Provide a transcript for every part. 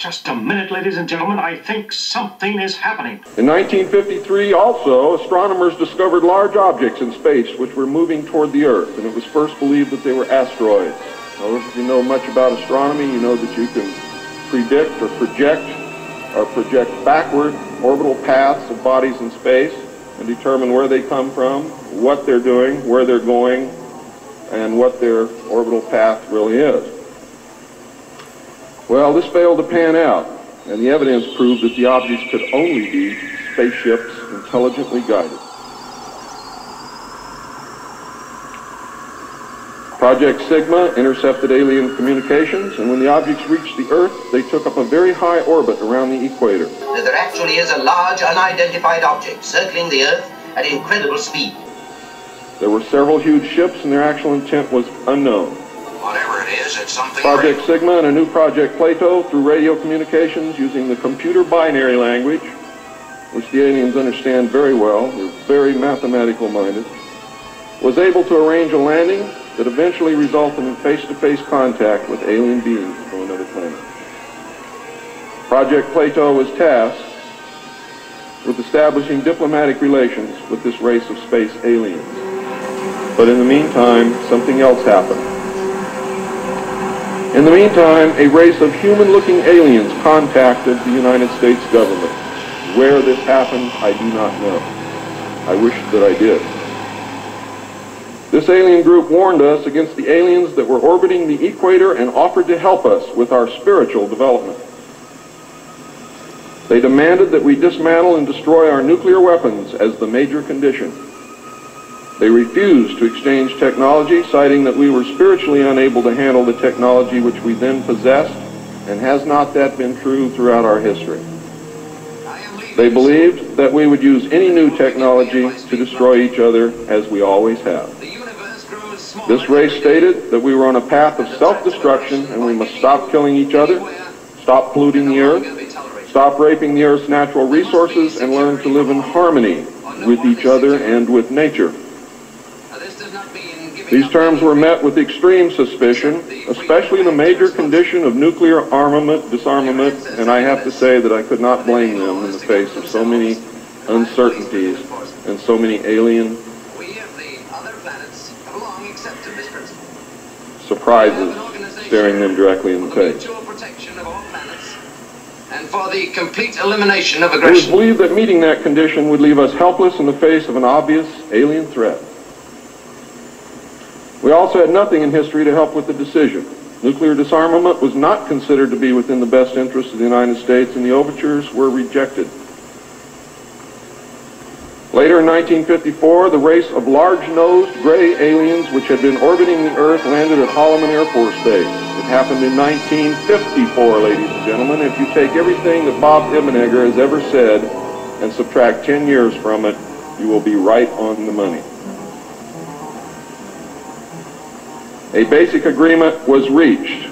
Just a minute, ladies and gentlemen. I think something is happening. In 1953, also, astronomers discovered large objects in space which were moving toward the Earth, and it was first believed that they were asteroids. Now, if you know much about astronomy, you know that you can predict or project backward orbital paths of bodies in space and determine where they come from, what they're doing, where they're going, and what their orbital path really is. Well, this failed to pan out, and the evidence proved that the objects could only be spaceships intelligently guided. Project Sigma intercepted alien communications, and when the objects reached the Earth, they took up a very high orbit around the equator. There actually is a large unidentified object circling the Earth at incredible speed. There were several huge ships, and their actual intent was unknown. Whatever it is, it's something Project great. Sigma and a new Project Plato, through radio communications using the computer binary language, which the aliens understand very well, they're very mathematical minded, was able to arrange a landing that eventually resulted in face-to-face contact with alien beings from another planet. Project Plato was tasked with establishing diplomatic relations with this race of space aliens. But in the meantime, something else happened. In the meantime, a race of human-looking aliens contacted the United States government. Where this happened, I do not know. I wish that I did. This alien group warned us against the aliens that were orbiting the equator and offered to help us with our spiritual development. They demanded that we dismantle and destroy our nuclear weapons as the major condition. They refused to exchange technology, citing that we were spiritually unable to handle the technology which we then possessed, and has not that been true throughout our history? They believed that we would use any new technology to destroy each other, as we always have. This race stated that we were on a path of self-destruction, and we must stop killing each other, stop polluting the Earth, stop raping the Earth's natural resources, and learn to live in harmony with each other and with nature. These terms were met with extreme suspicion, especially the major condition of nuclear armament, disarmament, and I have to say that I could not blame them in the face of so many uncertainties and so many alien surprises staring them directly in the face. And for the complete elimination of It was aggression. believed that meeting that condition would leave us helpless in the face of an obvious alien threat. We also had nothing in history to help with the decision. Nuclear disarmament was not considered to be within the best interest of the United States, and the overtures were rejected. Later in 1954, the race of large-nosed gray aliens which had been orbiting the Earth landed at Holloman Air Force Base. It happened in 1954, ladies and gentlemen. If you take everything that Bob Ebenegger has ever said and subtract 10 years from it, you will be right on the money. A basic agreement was reached.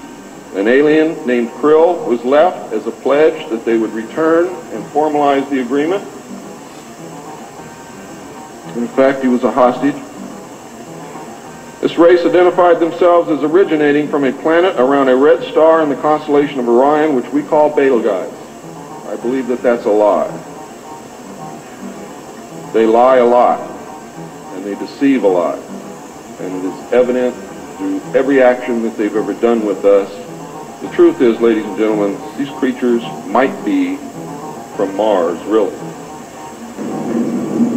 An alien named Krill was left as a pledge that they would return and formalize the agreement. In fact, he was a hostage. This race identified themselves as originating from a planet around a red star in the constellation of Orion, which we call Betelgeuse. I believe that that's a lie. They lie a lot, and they deceive a lot, and it is evident through every action that they've ever done with us. The truth is, ladies and gentlemen, these creatures might be from Mars, really.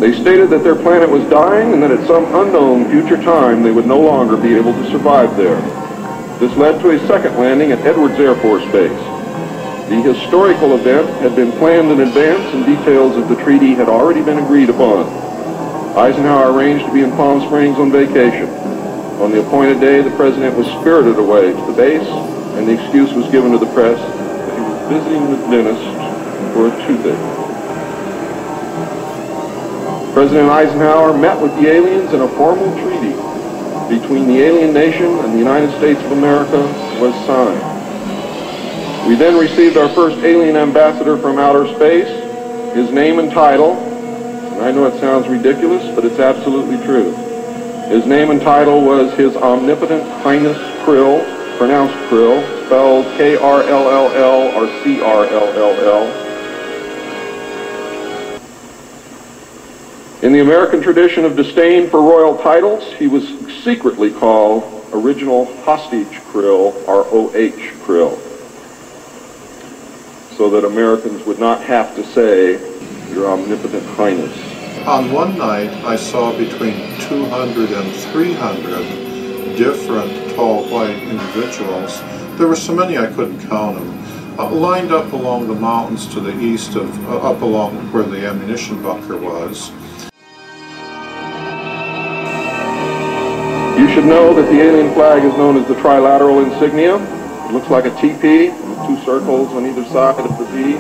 They stated that their planet was dying and that at some unknown future time they would no longer be able to survive there. This led to a second landing at Edwards Air Force Base. The historical event had been planned in advance and details of the treaty had already been agreed upon. Eisenhower arranged to be in Palm Springs on vacation. On the appointed day, the president was spirited away to the base, and the excuse was given to the press that he was visiting the dentist for a toothache. President Eisenhower met with the aliens, and a formal treaty between the alien nation and the United States of America was signed. We then received our first alien ambassador from outer space. His name and title, and I know it sounds ridiculous, but it's absolutely true. His name and title was His Omnipotent Highness Krill, pronounced krill, spelled K-R-L-L-L or C-R-L-L-L. In the American tradition of disdain for royal titles, he was secretly called Original Hostage Krill, or O.H. Krill, so that Americans would not have to say, Your Omnipotent Highness. On one night, I saw between 200 and 300 different tall white individuals. There were so many I couldn't count them. Lined up along the mountains to the east of, up along where the ammunition bunker was. You should know that the alien flag is known as the trilateral insignia. It looks like a TP with two circles on either side of the V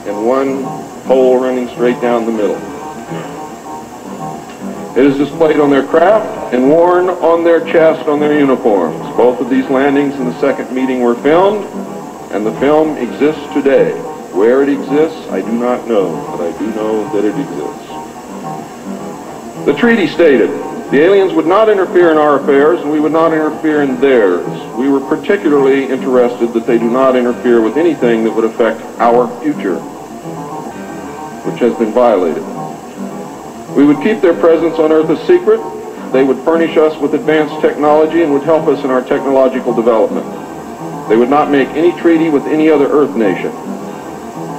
and one pole running straight down the middle. It is displayed on their craft and worn on their chest on their uniforms. Both of these landings in the second meeting were filmed, and the film exists today. Where it exists, I do not know, but I do know that it exists. The treaty stated, the aliens would not interfere in our affairs, and we would not interfere in theirs. We were particularly interested that they do not interfere with anything that would affect our future, which has been violated. We would keep their presence on Earth a secret. They would furnish us with advanced technology and would help us in our technological development. They would not make any treaty with any other Earth nation.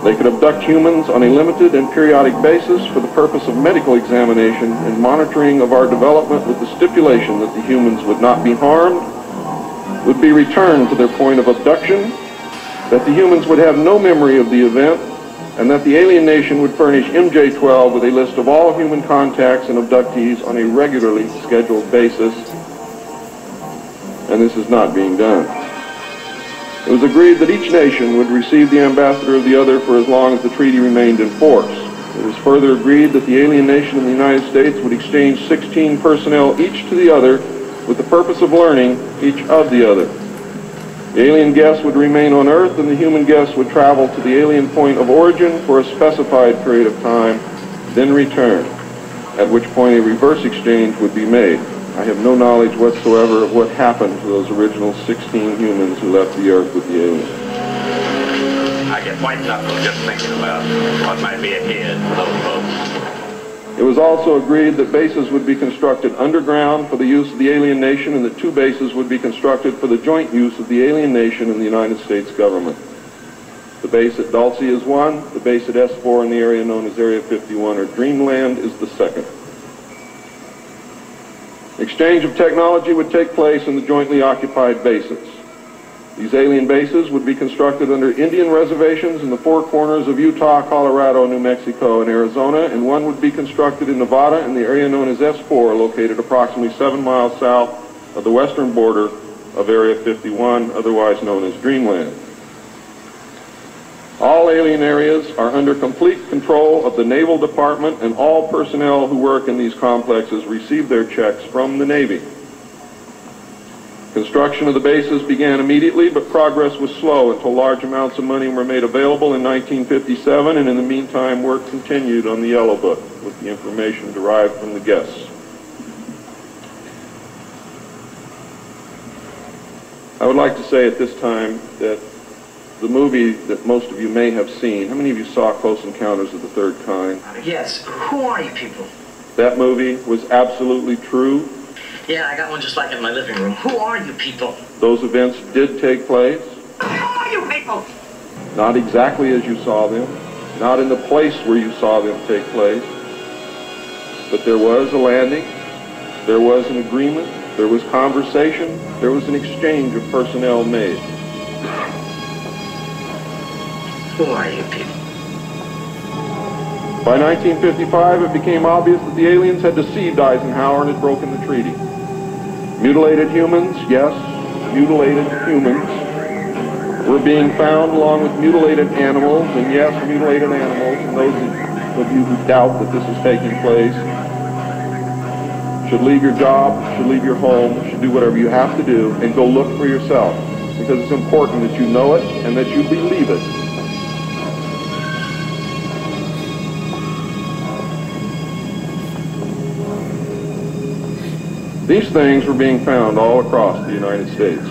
They could abduct humans on a limited and periodic basis for the purpose of medical examination and monitoring of our development, with the stipulation that the humans would not be harmed, would be returned to their point of abduction, that the humans would have no memory of the event, and that the alien nation would furnish MJ-12 with a list of all human contacts and abductees on a regularly scheduled basis. And this is not being done. It was agreed that each nation would receive the ambassador of the other for as long as the treaty remained in force. It was further agreed that the alien nation and the United States would exchange 16 personnel each to the other with the purpose of learning each of the other. The alien guests would remain on Earth, and the human guests would travel to the alien point of origin for a specified period of time, then return, at which point a reverse exchange would be made. I have no knowledge whatsoever of what happened to those original 16 humans who left the Earth with the aliens. I get white knuckles just thinking about what might be ahead for those folks. It was also agreed that bases would be constructed underground for the use of the alien nation, and that two bases would be constructed for the joint use of the alien nation and the United States government. The base at Dulce is one, the base at S4 in the area known as Area 51 or Dreamland is the second. Exchange of technology would take place in the jointly occupied bases. These alien bases would be constructed under Indian reservations in the four corners of Utah, Colorado, New Mexico, and Arizona, and one would be constructed in Nevada in the area known as S4, located approximately 7 miles south of the western border of Area 51, otherwise known as Dreamland. All alien areas are under complete control of the Naval Department, and all personnel who work in these complexes receive their checks from the Navy. Construction of the bases began immediately, but progress was slow until large amounts of money were made available in 1957, and in the meantime work continued on the Yellow Book with the information derived from the guests. I would like to say at this time that the movie that most of you may have seen, how many of you saw Close Encounters of the Third Kind? Yes. Who are you people? That movie was absolutely true. Yeah, I got one just like it in my living room. Who are you people? Those events did take place. Who are you people? Not exactly as you saw them, not in the place where you saw them take place, but there was a landing, there was an agreement, there was conversation, there was an exchange of personnel made. Who are you people? By 1955, it became obvious that the aliens had deceived Eisenhower and had broken the treaty. Mutilated humans, yes, mutilated humans, were being found along with mutilated animals, and yes, mutilated animals, and those of you who doubt that this is taking place should leave your job, should leave your home, should do whatever you have to do, and go look for yourself, because it's important that you know it and that you believe it. These things were being found all across the United States.